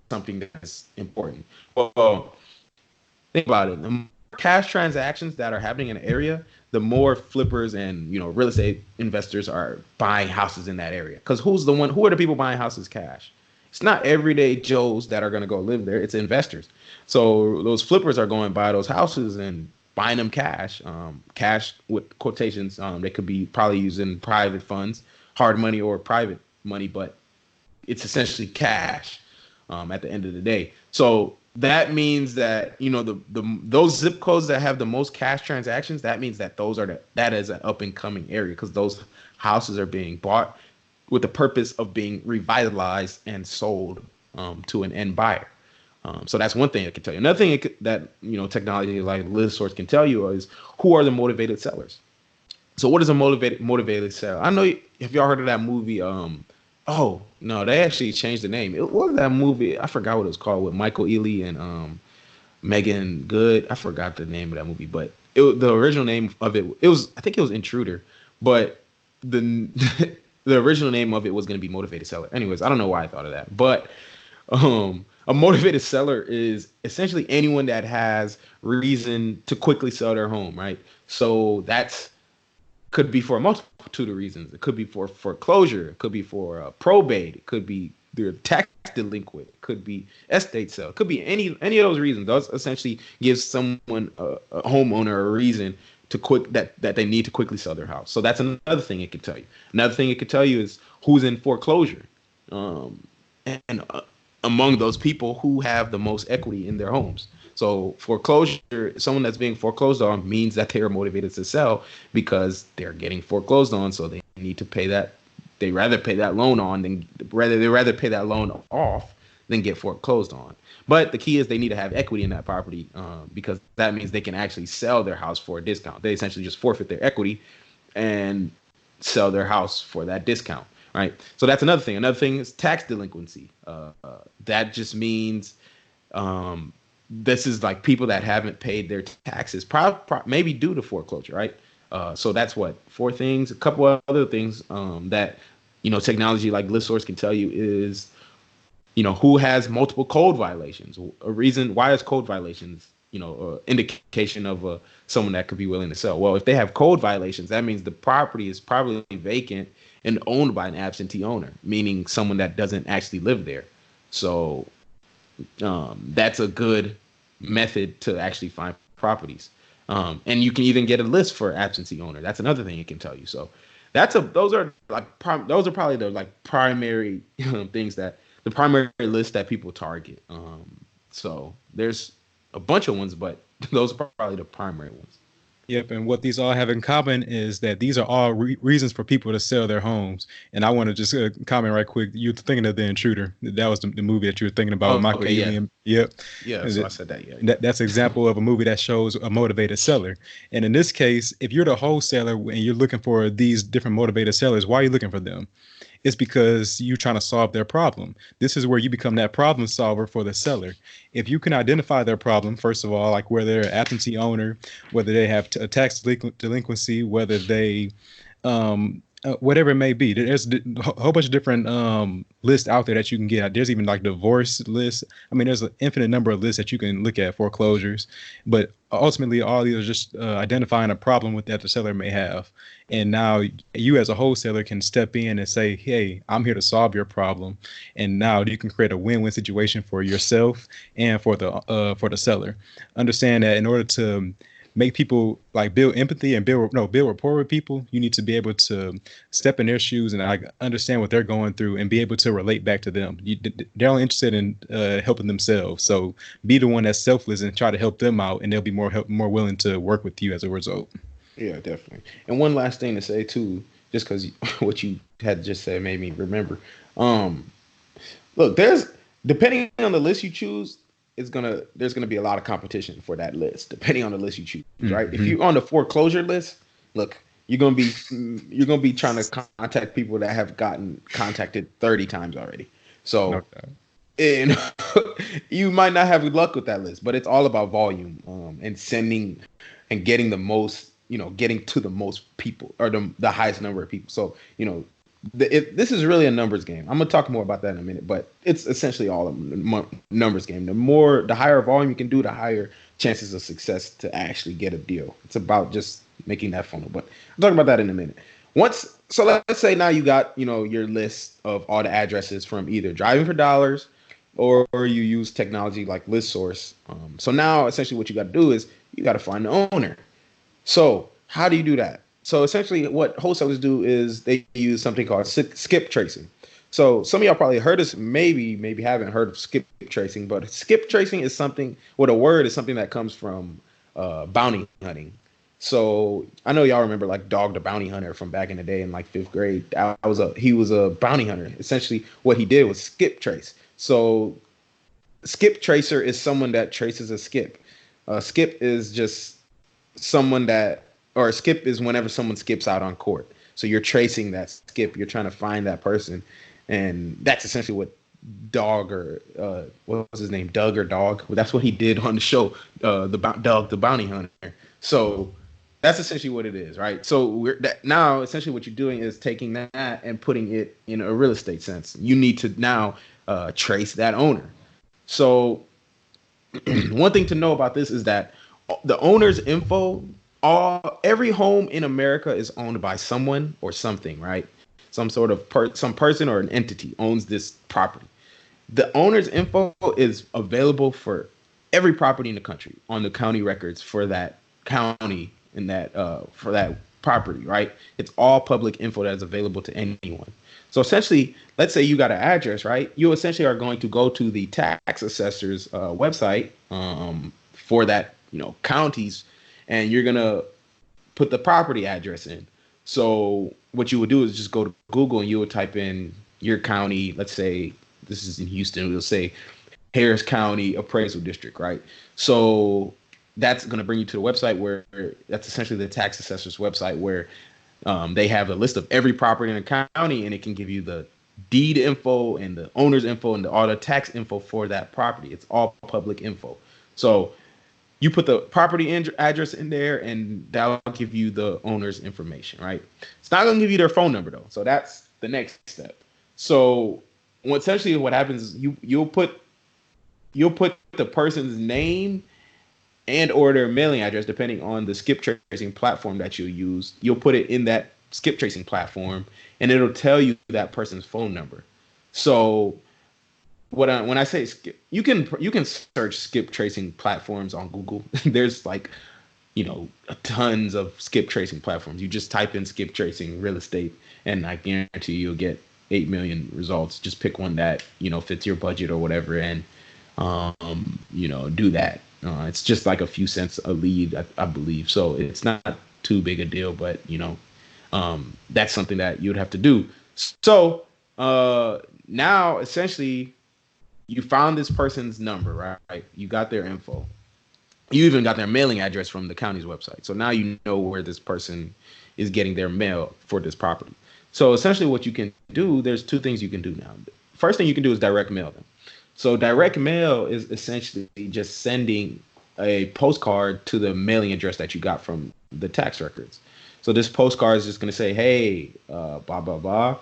something that's important? Well, think about it. The more cash transactions that are happening in an area, the more flippers and real estate investors are buying houses in that area. Because who are the people buying houses cash? It's not everyday Joes that are going to go live there. It's investors. So those flippers are going to buy those houses and buying them cash with quotations. They could be probably using private funds, hard money or private money, but it's essentially cash at the end of the day. So that means that those zip codes that have the most cash transactions, that means that that is an up and coming area, because those houses are being bought with the purpose of being revitalized and sold to an end buyer. So that's one thing it can tell you. Another thing that technology like ListSource can tell you is who are the motivated sellers. So what is a motivated seller? I know, have y'all heard of that movie? Oh no, they actually changed the name. What was that movie? I forgot what it was called, with Michael Ealy and Megan Good. I forgot the name of that movie, but the original name of it was, I think it was Intruder, but the the original name of it was going to be Motivated Seller. Anyways, I don't know why I thought of that, but a motivated seller is essentially anyone that has reason to quickly sell their home, right? So could be for a multitude of reasons. It could be for foreclosure. It could be for probate. It could be they're tax delinquent. It could be estate sale. It could be any of those reasons. Those essentially gives someone, a homeowner, a reason to that they need to quickly sell their house. So that's another thing it could tell you. Another thing it could tell you is who's in foreclosure, and among those people, who have the most equity in their homes. So foreclosure, someone that's being foreclosed on, means that they are motivated to sell because they're getting foreclosed on. So they need to pay that. They rather pay that loan pay that loan off than get foreclosed on. But the key is they need to have equity in that property, because that means they can actually sell their house for a discount. They essentially just forfeit their equity, and sell their house for that discount, right? So that's another thing. Another thing is tax delinquency. That just means this is like people that haven't paid their taxes, maybe due to foreclosure, right? So that's what, 4 things. A couple of other things that technology like ListSource can tell you is who has multiple code violations. A reason why is code violations indication of someone that could be willing to sell. Well, if they have code violations, that means the property is probably vacant and owned by an absentee owner, meaning someone that doesn't actually live there. So that's a good method to actually find properties. And you can even get a list for absentee owner. That's another thing it can tell you. So those are probably the like primary things that the primary list that people target. So there's a bunch of ones, but those are probably the primary ones. Yep, and what these all have in common is that these are all reasons for people to sell their homes. And I want to just comment right quick. You're thinking of The Intruder. That was the movie that you were thinking about with Michael Ealy. Yep. Yeah, so I said that. Yeah. That's an example of a movie that shows a motivated seller. And in this case, if you're the wholesaler and you're looking for these different motivated sellers, why are you looking for them? It's because you're trying to solve their problem. This is where you become that problem solver for the seller. If you can identify their problem, first of all, like whether they're an absentee owner, whether they have a tax delinquency, whether they whatever it may be. There's a whole bunch of different lists out there that you can get. There's even like divorce lists. I mean, there's an infinite number of lists that you can look at, foreclosures. But ultimately, all these are just identifying a problem with that the seller may have. And now you as a wholesaler can step in and say, hey, I'm here to solve your problem. And now you can create a win-win situation for yourself and for the seller. Understand that in order to make people like build empathy and build rapport with people, you need to be able to step in their shoes and like understand what they're going through and be able to relate back to them. They're only interested in helping themselves. So be the one that's selfless and try to help them out, and they'll be more willing to work with you as a result. Yeah, definitely. And one last thing to say too, just because what you had just said made me remember. Look, depending on the list you choose, there's gonna be a lot of competition for that list, depending on the list you choose, right? Mm-hmm. If you're on the foreclosure list, look, you're gonna be trying to contact people that have gotten contacted 30 times already. So, and you might not have luck with that list, but it's all about volume and sending and getting the most, getting to the most people or the highest number of people. So, this is really a numbers game. I'm gonna talk more about that in a minute, but it's essentially all a numbers game. The higher volume you can do, the higher chances of success to actually get a deal. It's about just making that funnel. But I'm talking about that in a minute. So let's say now you got your list of all the addresses from either Driving for Dollars or you use technology like ListSource. So now essentially what you got to do is you got to find the owner. So how do you do that? So essentially what wholesalers do is they use something called skip tracing. So some of y'all probably heard this, maybe haven't heard of skip tracing, but skip tracing is something, a word is something that comes from bounty hunting. So I know y'all remember like Dog the Bounty Hunter from back in the day in like 5th grade. He was a bounty hunter. Essentially what he did was skip trace. So skip tracer is someone that traces a skip. Skip is just someone or a skip is whenever someone skips out on court. So you're tracing that skip. You're trying to find that person. And that's essentially what Dog or what was his name? Doug or Dog. Well, that's what he did on the show, Doug the Bounty Hunter. So that's essentially what it is, right? So now essentially what you're doing is taking that and putting it in a real estate sense. You need to now trace that owner. So one thing to know about this is that the owner's info, every home in America is owned by someone or something, right? Some sort of some person or an entity owns this property. The owner's info is available for every property in the country on the county records for that county and that for that property, right? It's all public info that is available to anyone. So essentially, let's say you got an address, right? You essentially are going to go to the tax assessor's website for that, counties, and you're gonna put the property address in. So what you would do is just go to Google and you would type in your county. Let's say this is in Houston. We'll say Harris County Appraisal District, right? So that's going to bring you to the website where that's essentially the tax assessor's website where They have a list of every property in the county, and it can give you the deed info and the owner's info and all the tax info for that property. It's all public info. So you put the property address in there, and that'll give you the owner's information, right? It's not going to give you their phone number, though. So that's the next step. So essentially what happens is you'll put the person's name and or their mailing address, depending on the skip tracing platform that you use. You'll put it in that skip tracing platform, and it'll tell you that person's phone number. So when I say skip, you can search skip tracing platforms on Google. There's like, tons of skip tracing platforms. You just type in skip tracing real estate, and I guarantee you'll get 8 million results. Just pick one that fits your budget or whatever, and do that. It's just like a few cents a lead, I believe. So it's not too big a deal, but that's something that you'd have to do. So now essentially you found this person's number, right? You got their info. You even got their mailing address from the county's website. So now you know where this person is getting their mail for this property. So essentially what you can do, there's two things you can do now. First thing you can do is direct mail them. So direct mail is essentially just sending a postcard to the mailing address that you got from the tax records. So this postcard is just going to say, hey, blah, blah, blah.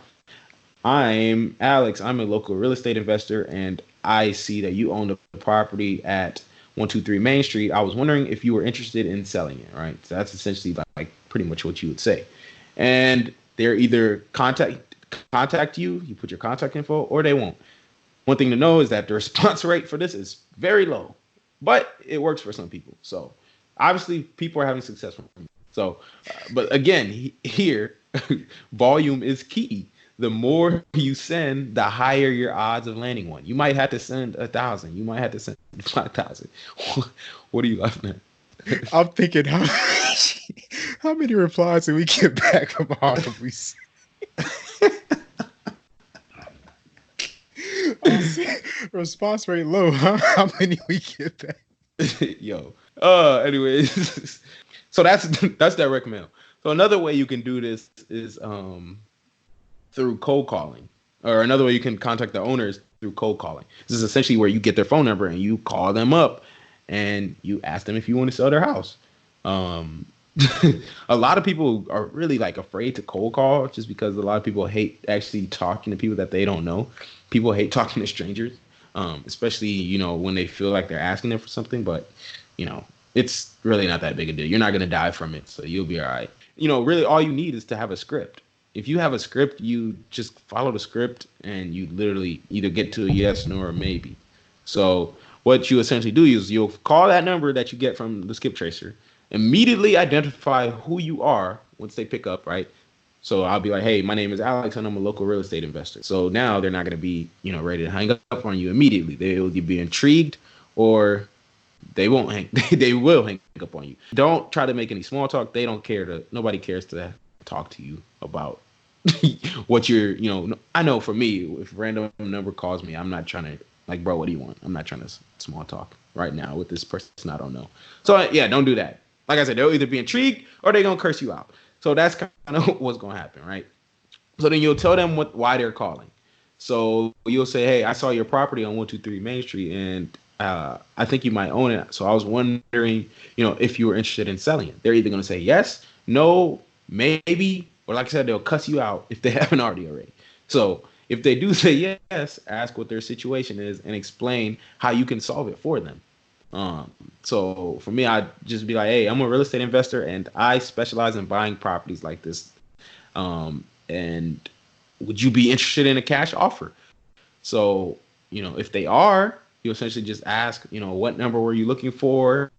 I'm Alex. I'm a local real estate investor, and I see that you own the property at 123 Main Street. I was wondering if you were interested in selling it, right? So that's essentially like pretty much what you would say. And they're either contact you put your contact info, or they won't. One thing to know is that the response rate for this is very low, but it works for some people. So obviously people are having success from it. So, but again, here, volume is key. The more you send, the higher your odds of landing one. You might have to send 1,000. You might have to send 5,000. What are you laughing at? I'm thinking, how many replies do we get back from all of these? Response rate low, huh? How many we get back? Yo. Anyways, so that's direct mail. So another way you can do this is through cold calling, or another way you can contact the owners through cold calling. This is essentially where you get their phone number and you call them up and you ask them if you want to sell their house. A lot of people are really like afraid to cold call just because a lot of people hate actually talking to people that they don't know. People hate talking to strangers, especially, when they feel like they're asking them for something, but it's really not that big a deal. You're not going to die from it. So you'll be all right. Really all you need is to have a script. If you have a script, you just follow the script and you literally either get to a yes, no, or maybe. So what you essentially do is you'll call that number that you get from the skip tracer, immediately identify who you are once they pick up, right? So I'll be like, hey, my name is Alex and I'm a local real estate investor. So now they're not going to be, ready to hang up on you immediately. They will be intrigued, or they won't they will hang up on you. Don't try to make any small talk. They don't care nobody cares to talk to you about what you're, I know for me, if a random number calls me, I'm not trying to like, bro, what do you want? I'm not trying to small talk right now with this person I don't know. So yeah, don't do that. Like I said, they'll either be intrigued or they're going to curse you out. So that's kind of what's going to happen, right? So then you'll tell them why they're calling. So you'll say, hey, I saw your property on 123 Main Street, and I think you might own it. So I was wondering, if you were interested in selling it. They're either going to say yes, no, maybe, or like I said, they'll cuss you out if they haven't already. So if they do say yes, ask what their situation is and explain how you can solve it for them. So for me, I'd just be like, hey, I'm a real estate investor and I specialize in buying properties like this. And would you be interested in a cash offer? So, if they are, you essentially just ask, what number were you looking for?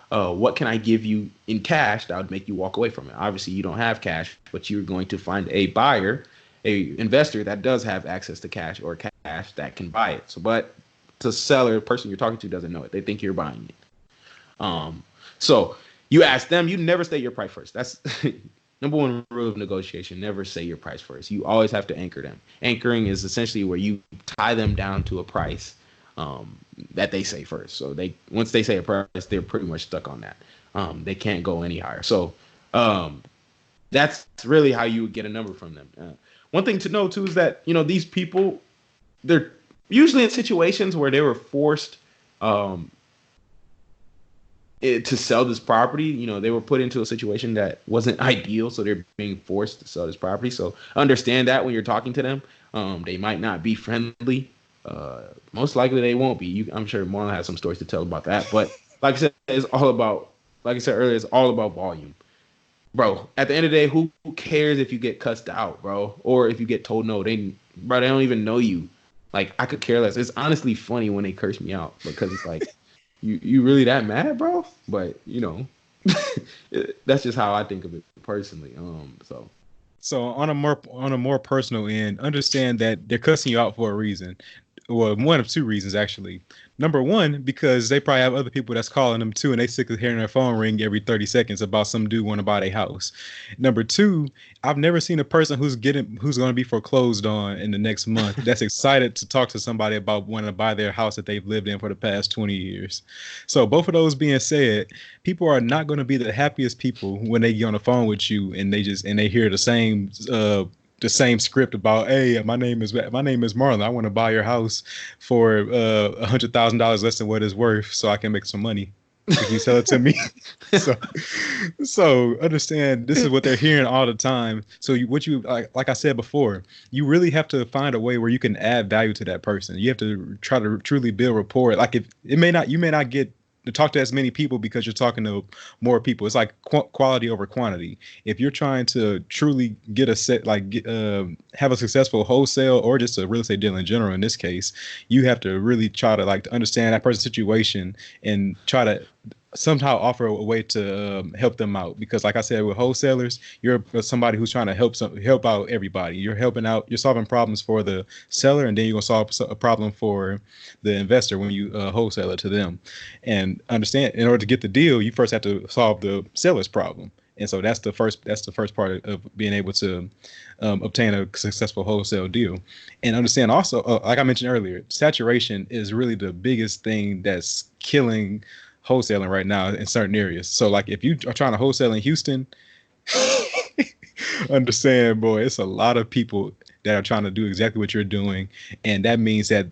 What can I give you in cash that would make you walk away from it? Obviously, you don't have cash, but you're going to find a buyer, a investor that does have access to cash or cash that can buy it. So, but the seller, the person you're talking to, doesn't know it. They think you're buying it. So you ask them, you never state your price first. That's number one rule of negotiation. Never say your price first. You always have to anchor them. Anchoring is essentially where you tie them down to a price that they say first. So once they say a price, they're pretty much stuck on that. They can't go any higher. So that's really how you would get a number from them. One thing to know too is that these people, they're usually in situations where they were forced to sell this property. They were put into a situation that wasn't ideal, so they're being forced to sell this property. So understand that when you're talking to them, they might not be friendly. Most likely they won't be. I'm sure Marlon has some stories to tell about that. But like I said, like I said earlier, it's all about volume. Bro, at the end of the day, who cares if you get cussed out, bro? Or if you get told no? They don't even know you. Like, I could care less. It's honestly funny when they curse me out because it's like, you really that mad, bro? But, that's just how I think of it personally. So on a more personal end, understand that they're cussing you out for a reason. Well, one of two reasons, actually. Number one, because they probably have other people that's calling them too, and they sick of hearing their phone ring every 30 seconds about some dude want to buy their house. Number two, I've never seen a person who's going to be foreclosed on in the next month that's excited to talk to somebody about wanting to buy their house that they've lived in for the past 20 years. So both of those being said, people are not going to be the happiest people when they get on the phone with you and they hear the same script about, hey, my name is Marlon. I want to buy your house for $100,000 less than what it's worth, so I can make some money. If you sell it to me. so understand, this is what they're hearing all the time. So like I said before, you really have to find a way where you can add value to that person. You have to try to truly build rapport. Like you may not get to talk to as many people because you're talking to more people. It's like quality over quantity. If you're trying to truly get have a successful wholesale or just a real estate deal in general, in this case, you have to really try to understand that person's situation and try to somehow offer a way to help them out. Because like I said, with wholesalers, you're somebody who's trying to help out everybody. You're solving problems for the seller, and then you're going to solve a problem for the investor when you wholesale it to them. And understand, in order to get the deal, you first have to solve the seller's problem. And so that's the first part of being able to obtain a successful wholesale deal. And understand also, like I mentioned earlier, saturation is really the biggest thing that's killing wholesaling right now in certain areas. So like if you are trying to wholesale in Houston, understand, boy, it's a lot of people that are trying to do exactly what you're doing. And that means that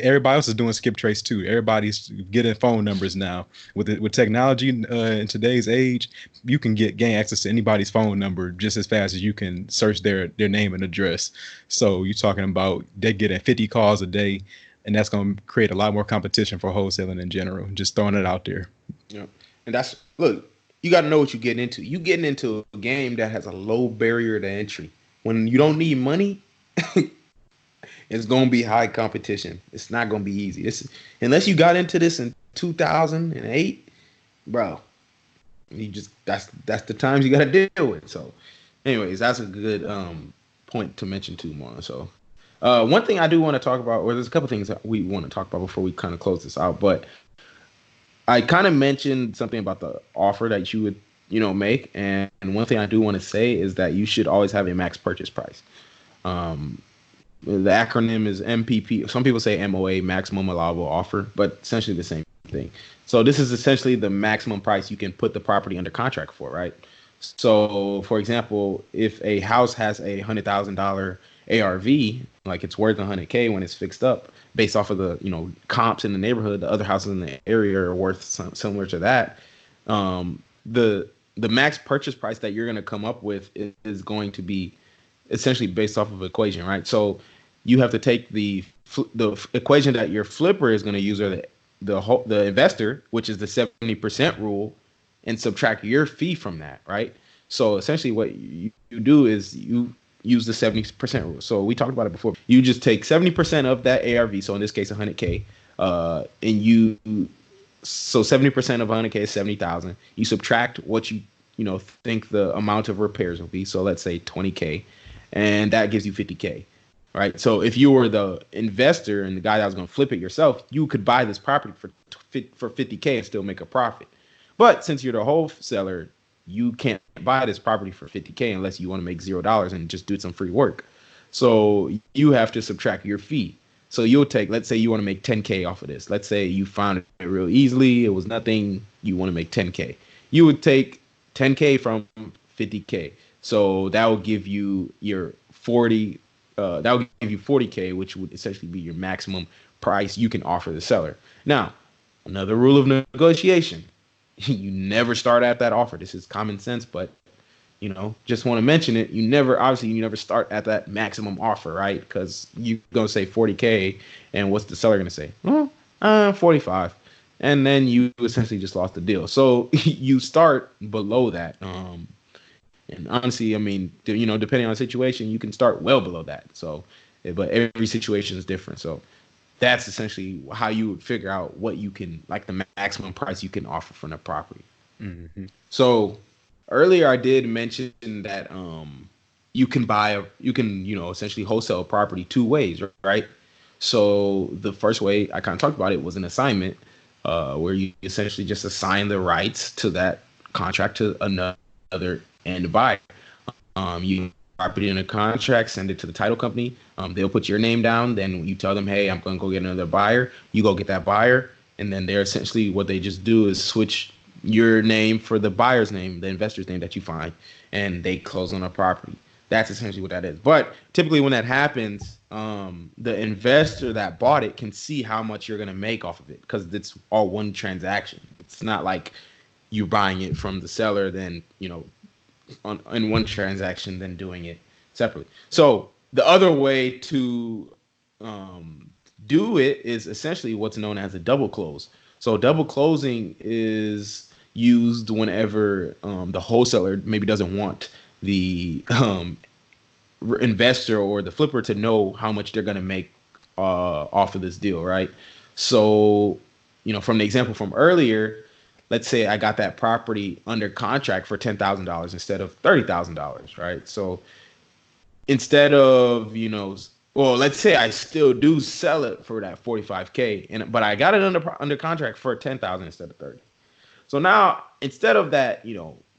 everybody else is doing skip trace too. Everybody's getting phone numbers now. With technology in today's age, you can gain access to anybody's phone number just as fast as you can search their name and address. So you're talking about they're getting 50 calls a day, and that's going to create a lot more competition for wholesaling in general. Just throwing it out there. Yeah, and look, you got to know what you're getting into. You're getting into a game that has a low barrier to entry. When you don't need money, it's going to be high competition. It's not going to be easy. Unless you got into this in 2008, bro. That's the times you got to deal with. So, anyways, that's a good point to mention too, Marlon. So, one thing I do want to talk about, or there's a couple things that we want to talk about before we kind of close this out, but I kind of mentioned something about the offer that you would, make. And one thing I do want to say is that you should always have a max purchase price. The acronym is MPP. Some people say MOA, maximum allowable offer, but essentially the same thing. So this is essentially the maximum price you can put the property under contract for, right? So, for example, if a house has a $100,000 ARV, like it's worth $100K when it's fixed up, based off of the comps in the neighborhood, the other houses in the area are worth similar to that. The max purchase price that you're going to come up with is going to be essentially based off of equation, right? So you have to take the equation that your flipper is going to use, or the investor, which is the 70% rule, and subtract your fee from that, right? So essentially what you do is you use the 70% rule. So we talked about it before. You just take 70% of that ARV, so in this case 100K, so 70% of 100K is 70,000. You subtract what you think the amount of repairs will be, so let's say 20K, and that gives you 50K, right? So if you were the investor and the guy that was going to flip it yourself, you could buy this property for 50K and still make a profit. But since you're the wholesaler, you can't buy this property for 50K unless you want to make $0 and just do some free work. So you have to subtract your fee. So you'll take, let's say you want to make 10K off of this. Let's say you found it real easily. It was nothing. You want to make 10K. You would take 10K from 50K. So that will give you your 40. That will give you 40K, which would essentially be your maximum price you can offer the seller. Now, another rule of negotiation: you never start at that offer. This is common sense, but just want to mention it. You never start at that maximum offer, right? Because you're gonna say 40K, and what's the seller gonna say? Well, 45, and then you essentially just lost the deal. So you start below that. And honestly, I mean, depending on the situation, you can start well below that. So, but every situation is different. So that's essentially how you would figure out what you can, like the maximum price you can offer from the property. Mm-hmm. So earlier I did mention that you can essentially wholesale a property two ways, right? So the first way I kind of talked about it was an assignment, where you essentially just assign the rights to that contract to another and buyer. You property in a contract, send it to the title company. They'll put your name down. Then you tell them, hey, I'm going to go get another buyer. You go get that buyer. And then they're essentially, what they just do is switch your name for the buyer's name, the investor's name that you find, and they close on a property. That's essentially what that is. But typically when that happens, the investor that bought it can see how much you're going to make off of it, because it's all one transaction. It's not like you buying it from the seller, then, in one transaction, than doing it separately. So the other way to do it is essentially what's known as a double close. So double closing is used whenever the wholesaler maybe doesn't want the investor or the flipper to know how much they're going to make off of this deal, right? So, from the example from earlier, let's say I got that property under contract for $10,000 instead of $30,000, right? So instead of, let's say I still do sell it for that 45K, but I got it under contract for 10,000 instead of 30. So now, instead of that,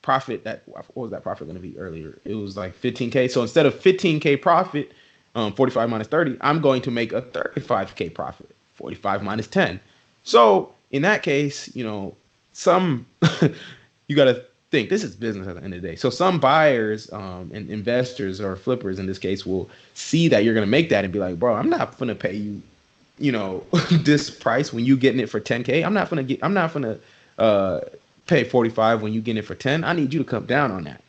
profit, what was that profit going to be earlier? It was like 15K. So instead of 15K profit, 45 minus 30, I'm going to make a 35K profit, 45 minus 10. So in that case, some you got to think this is business at the end of the day. So some buyers and investors or flippers in this case will see that you're going to make that and be like, bro, I'm not going to pay you, this price when you getting it for 10K. I'm not going to pay 45 when you getting it for 10. I need you to come down on that.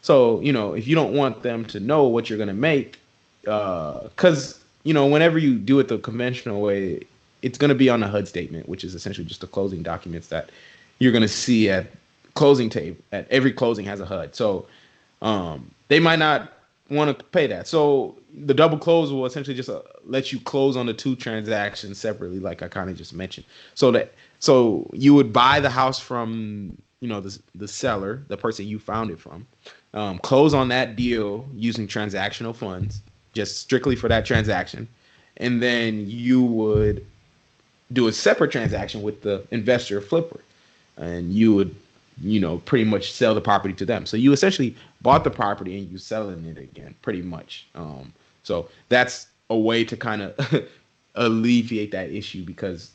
So, if you don't want them to know what you're going to make, because, whenever you do it the conventional way, it's going to be on the HUD statement, which is essentially just the closing documents that you're going to see at closing tape. At every closing has a HUD. So they might not want to pay that. So the double close will essentially just let you close on the two transactions separately, like I kind of just mentioned. So you would buy the house from, the seller, the person you found it from, close on that deal using transactional funds, just strictly for that transaction. And then you would do a separate transaction with the investor or flipper, and you would, pretty much sell the property to them. So you essentially bought the property and you selling it again, pretty much. So that's a way to kind of alleviate that issue, because,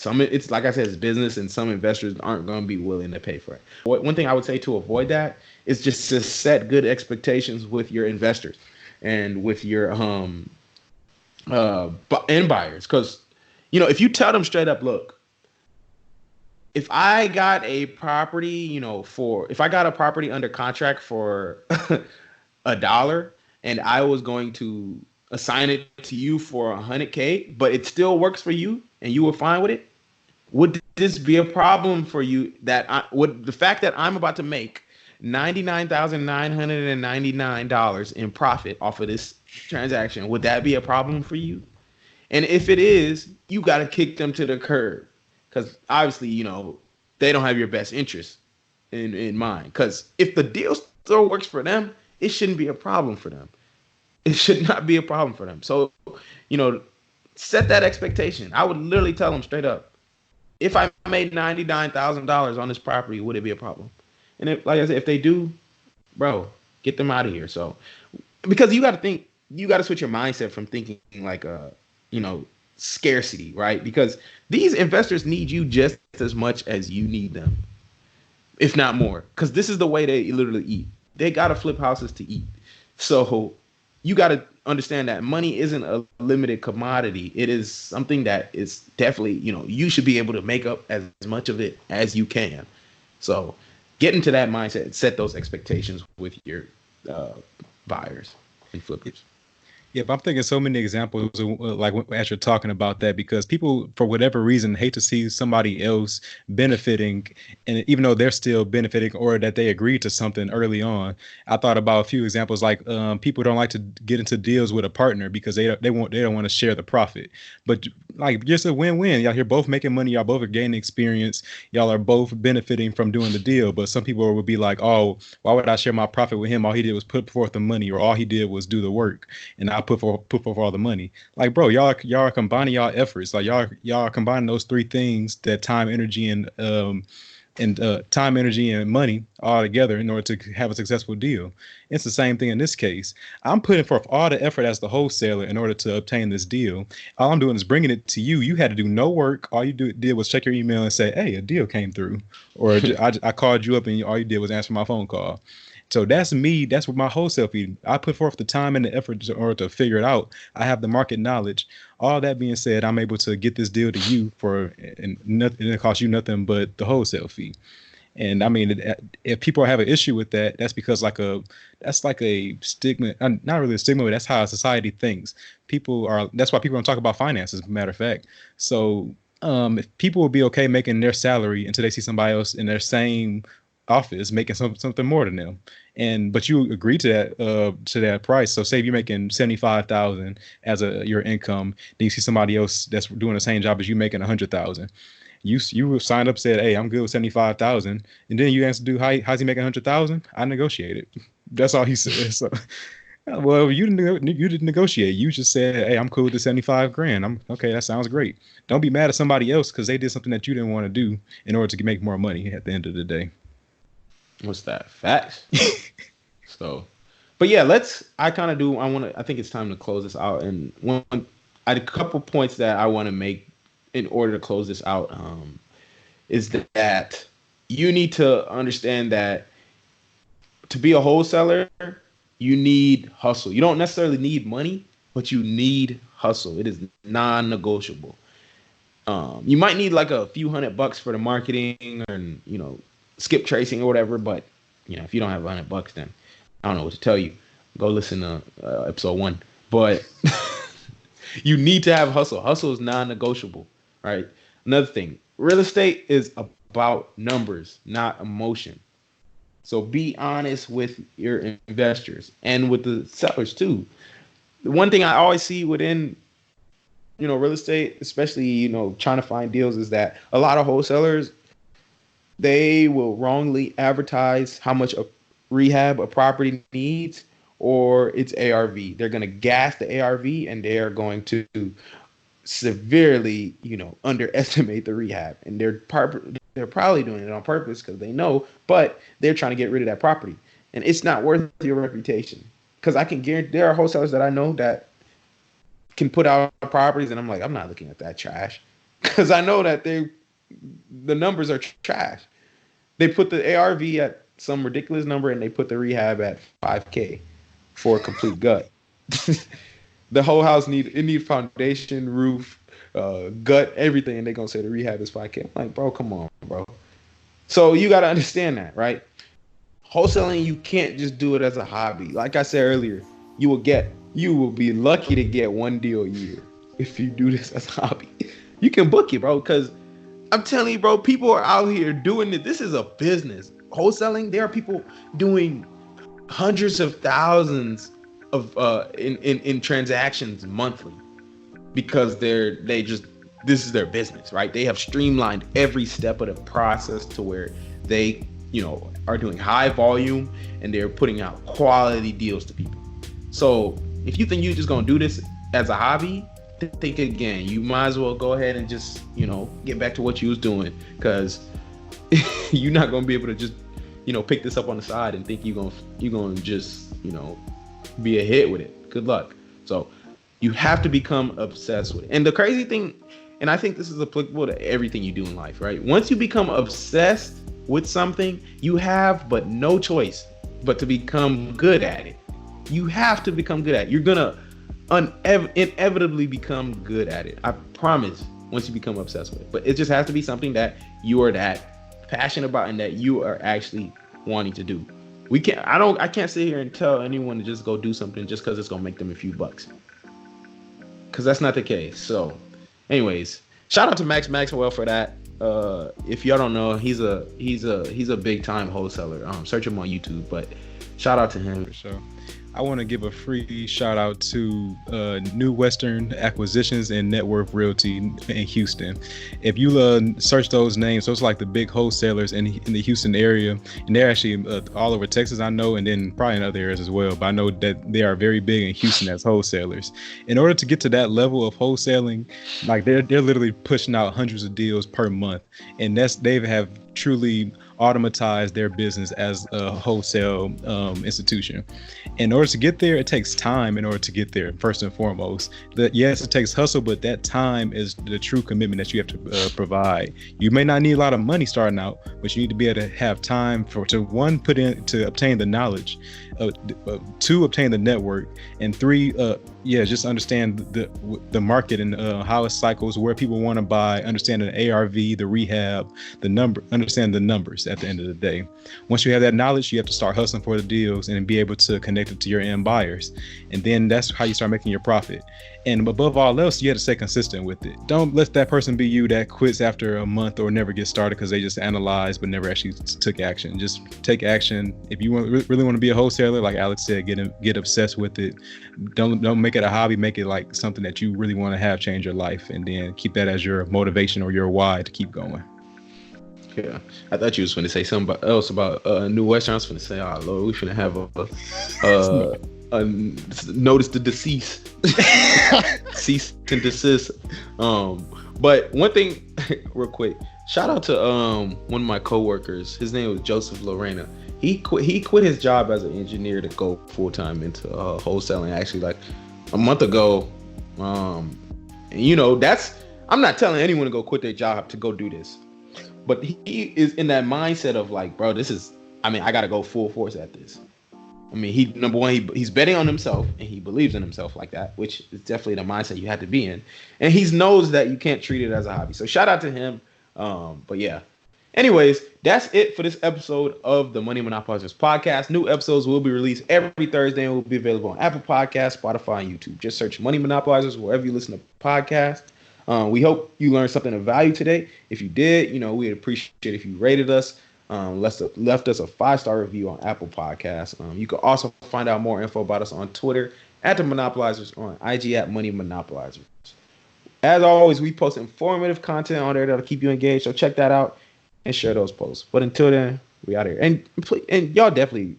it's like I said, it's business, and some investors aren't going to be willing to pay for it. One thing I would say to avoid that is just to set good expectations with your investors and with your end buyers. Because, if you tell them straight up, look, if I got a property, if I got a property under contract for $1 and I was going to assign it to you for 100K, but it still works for you and you were fine with it, would this be a problem for you? Would the fact that I'm about to make $99,999 in profit off of this transaction, would that be a problem for you? And if it is, you got to kick them to the curb, because obviously, they don't have your best interest in mind. Because if the deal still works for them, it shouldn't be a problem for them. It should not be a problem for them. So, set that expectation. I would literally tell them straight up, if I made $99,000 on this property, would it be a problem? And if, like I said, if they do, bro, get them out of here. So, because you got to switch your mindset from thinking like scarcity, right? Because these investors need you just as much as you need them, if not more, because this is the way they literally eat. they gotta flip houses to eat. So you gotta understand that money isn't a limited commodity. It is something that is definitely, you should be able to make up as much of it as you can. So get into that mindset, set those expectations with your buyers and flippers. Yeah, but I'm thinking so many examples of, like as you're talking about that, because people, for whatever reason, hate to see somebody else benefiting, and even though they're still benefiting or that they agreed to something early on. I thought about a few examples, like people don't like to get into deals with a partner because they don't want to share the profit. But like just a win-win. Y'all here both making money. Y'all both are gaining experience. Y'all are both benefiting from doing the deal. But some people would be like, oh, why would I share my profit with him? All he did was put forth the money, or all he did was do the work, and I put forth all the money. Like, bro, y'all are combining y'all efforts. Like y'all are combining those three things, that time, energy, and time, energy, and money all together in order to have a successful deal. It's the same thing in this case. I'm putting forth all the effort as the wholesaler in order to obtain this deal. All I'm doing is bringing it to you. You had to do no work. All you did was check your email and say, hey, a deal came through. Or I called you up and all you did was answer my phone call. So that's me. That's what my wholesale fee. I put forth the time and the effort in order to figure it out. I have the market knowledge. All that being said, I'm able to get this deal to you and nothing. It costs you nothing but the wholesale fee. And I mean, if people have an issue with that, that's because that's like a stigma. Not really a stigma, but that's how society thinks. That's why people don't talk about finances, as a matter of fact. So if people will be okay making their salary until they see somebody else in their same office making something more than them, but you agree to that price. So say if you're making $75,000 as your income, then you see somebody else that's doing the same job as you making $100,000. You signed up, said, hey, I'm good with $75,000, and then you asked the dude, how's he making $100,000? I negotiated. That's all he said. So, well, you didn't negotiate. You just said, hey, I'm cool with the $75,000. I'm okay. That sounds great. Don't be mad at somebody else because they did something that you didn't want to do in order to make more money at the end of the day. What's that? Facts. So, but yeah, I think it's time to close this out. And I had a couple points that I want to make in order to close this out, is that you need to understand that to be a wholesaler, you need hustle. You don't necessarily need money, but you need hustle. It is non-negotiable. You might need like a few $100 for the marketing and, skip tracing or whatever, but if you don't have $100, then I don't know what to tell you. Go listen to episode 1. But you need to have hustle. Hustle is non-negotiable, right? Another thing, real estate is about numbers, not emotion. So be honest with your investors and with the sellers too. The one thing I always see within real estate, especially trying to find deals, is that a lot of wholesalers, they will wrongly advertise how much a rehab a property needs or its ARV. They're going to gas the ARV and they are going to severely, underestimate the rehab. And they're probably doing it on purpose because they know, but they're trying to get rid of that property. And it's not worth your reputation. Because I can guarantee there are wholesalers that I know that can put out properties and I'm like, I'm not looking at that trash. Because I know that the numbers are trash. They put the ARV at some ridiculous number and they put the rehab at $5,000 for a complete gut. The whole house need foundation, roof, gut, everything, and they're gonna say the rehab is $5,000. I'm like, bro, come on, bro. So you gotta understand that, right? Wholesaling, you can't just do it as a hobby. Like I said earlier, you will be lucky to get one deal a year if you do this as a hobby. You can book it, bro, because I'm telling you, bro, people are out here doing it. This is a business. Wholesaling, there are people doing hundreds of thousands of in transactions monthly because this is their business, right? They have streamlined every step of the process to where they, are doing high volume and they're putting out quality deals to people. So if you think you're just gonna do this as a hobby, think again. You might as well go ahead and just, get back to what you was doing, because you're not gonna be able to just, pick this up on the side and think you're gonna just, be a hit with it. Good luck. So you have to become obsessed with it. And the crazy thing, and I think this is applicable to everything you do in life, right? Once you become obsessed with something, you have but no choice but to become good at it. You have to become good at it. You're gonna inevitably become good at it. I promise. Once you become obsessed with it, but it just has to be something that you are that passionate about and that you are actually wanting to do. I can't sit here and tell anyone to just go do something just because it's gonna make them a few bucks, because that's not the case. So, anyways, shout out to Max Maxwell for that. If y'all don't know, he's a big time wholesaler. Search him on YouTube, but shout out to him. For sure. I want to give a free shout out to New Western Acquisitions and Net Worth Realty in Houston. If you search those names, those are like the big wholesalers in the Houston area, and they're actually all over Texas, I know, and then probably in other areas as well. But I know that they are very big in Houston as wholesalers. In order to get to that level of wholesaling, like they're literally pushing out hundreds of deals per month, and they have truly automatized their business as a wholesale institution. In order to get there, it takes time in order to get there, first and foremost. Yes, it takes hustle, but that time is the true commitment that you have to provide. You may not need a lot of money starting out, but you need to be able to have time to obtain the knowledge, to obtain the network, and 3, just understand the market and how it cycles, where people want to buy, understand the ARV, the rehab, understand the numbers at the end of the day. Once you have that knowledge, you have to start hustling for the deals and be able to connect it to your end buyers. And then that's how you start making your profit. And above all else, you have to stay consistent with it. Don't let that person be you that quits after a month or never gets started because they just analyzed but never actually took action. Just take action. If you really want to be a wholesaler, like Alex said, get obsessed with it. Don't make it a hobby. Make it like something that you really want to have change your life, and then keep that as your motivation or your why to keep going. Yeah, I thought you was going to say something else about New Western. I was going to say, oh Lord, we finna have a notice to decease, cease and desist. But one thing, real quick, shout out to one of my coworkers. His name was Joseph Lorena. He quit his job as an engineer to go full time into wholesaling. Actually, like a month ago. And I'm not telling anyone to go quit their job to go do this. But he is in that mindset of like, bro, I got to go full force at this. I mean, number one, he's betting on himself, and he believes in himself like that, which is definitely the mindset you have to be in. And he knows that you can't treat it as a hobby. So shout out to him. But yeah. Anyways, that's it for this episode of the Money Monopolizers podcast. New episodes will be released every Thursday and will be available on Apple Podcasts, Spotify, and YouTube. Just search Money Monopolizers wherever you listen to podcasts. We hope you learned something of value today. If you did, we'd appreciate if you rated us, left us a 5-star review on Apple Podcasts. You can also find out more info about us on Twitter at The Monopolizers, or on IG at Money Monopolizers. As always, we post informative content on there that'll keep you engaged, so check that out and share those posts. But until then, we out here. And y'all definitely,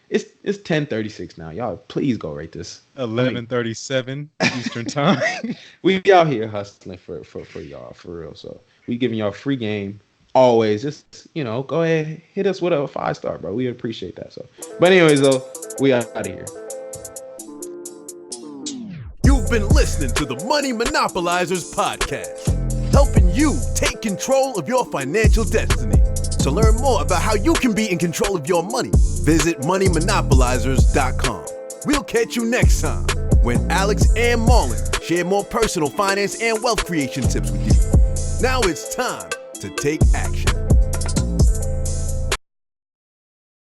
it's 10:36 now. Y'all please go rate this. 11:37 Eastern time. We out here hustling for y'all, for real. So we giving y'all free game always. Just go ahead, hit us with a 5-star, bro. We appreciate that. So, but anyways, though, we out of here. You've been listening to the Money Monopolizers podcast, helping you take control of your financial destiny. To learn more about how you can be in control of your money, visit moneymonopolizers.com. We'll catch you next time when Alex and Marlon share more personal finance and wealth creation tips with you. Now it's time to take action.